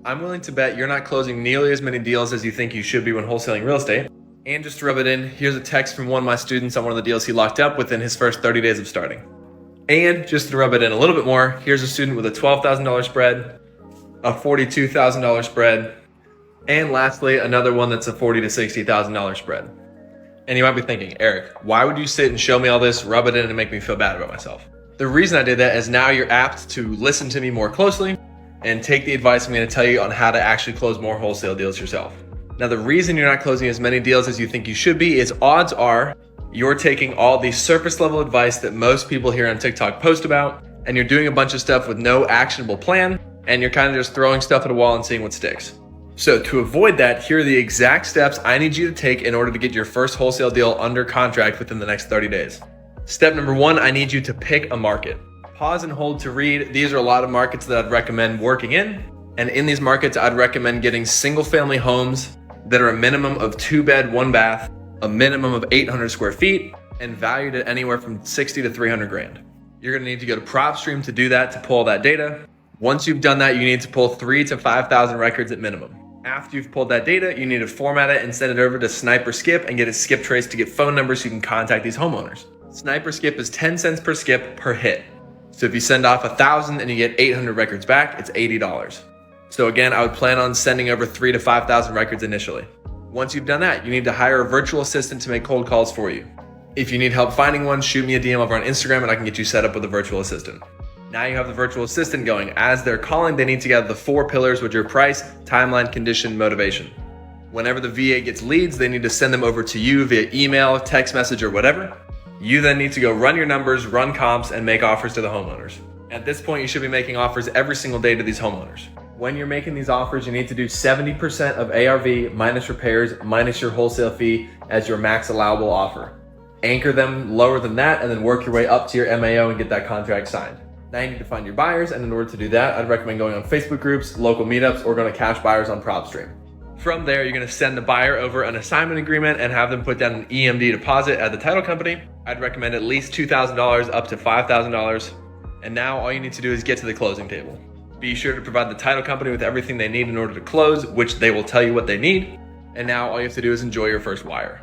I'm willing to bet you're not closing nearly as many deals as you think you should be when wholesaling real estate. And just to rub it in, here's a text from one of my students on one of the deals he locked up within his first 30 days of starting. And just to rub it in a little bit more, here's a student with a $12,000 spread, a $42,000 spread, and lastly, another one that's a $40,000 to $60,000 spread. And you might be thinking, Eric, why would you sit and show me all this, rub it in, and make me feel bad about myself? The reason I did that is now you're apt to listen to me more closely and take the advice I'm going to tell you on how to actually close more wholesale deals yourself. Now, the reason you're not closing as many deals as you think you should be is odds are you're taking all the surface level advice that most people here on TikTok post about, and you're doing a bunch of stuff with no actionable plan, and you're kind of just throwing stuff at a wall and seeing what sticks. So to avoid that, here are the exact steps I need you to take in order to get your first wholesale deal under contract within the next 30 days. Step number one, I need you to pick a market. Pause and hold to read. These are a lot of markets that I'd recommend working in. And in these markets, I'd recommend getting single family homes that are a minimum of 2-bed, 1-bath, a minimum of 800 square feet, and valued at anywhere from 60 to 300 grand. You're gonna need to go to PropStream to do that, to pull that data. Once you've done that, you need to pull 3,000 to 5,000 records at minimum. After you've pulled that data, you need to format it and send it over to Sniper Skip and get a skip trace to get phone numbers so you can contact these homeowners. Sniper Skip is 10 cents per skip per hit. So if you send off 1,000 and you get 800 records back, it's $80. So again, I would plan on sending over 3,000 to 5,000 records initially. Once you've done that, you need to hire a virtual assistant to make cold calls for you. If you need help finding one, shoot me a DM over on Instagram and I can get you set up with a virtual assistant. Now you have the virtual assistant going. As they're calling, they need to gather the 4 pillars, which are price, timeline, condition, motivation. Whenever the VA gets leads, they need to send them over to you via email, text message, or whatever. You then need to go run your numbers, run comps, and make offers to the homeowners. At this point, you should be making offers every single day to these homeowners. When you're making these offers, you need to do 70% of ARV minus repairs minus your wholesale fee as your max allowable offer. Anchor them lower than that and then work your way up to your MAO and get that contract signed. Now you need to find your buyers, and in order to do that, I'd recommend going on Facebook groups, local meetups, or going to cash buyers on PropStream. From there, you're going to send the buyer over an assignment agreement and have them put down an EMD deposit at the title company. I'd recommend at least $2,000 up to $5,000. And now all you need to do is get to the closing table. Be sure to provide the title company with everything they need in order to close, which they will tell you what they need. And now all you have to do is enjoy your first wire.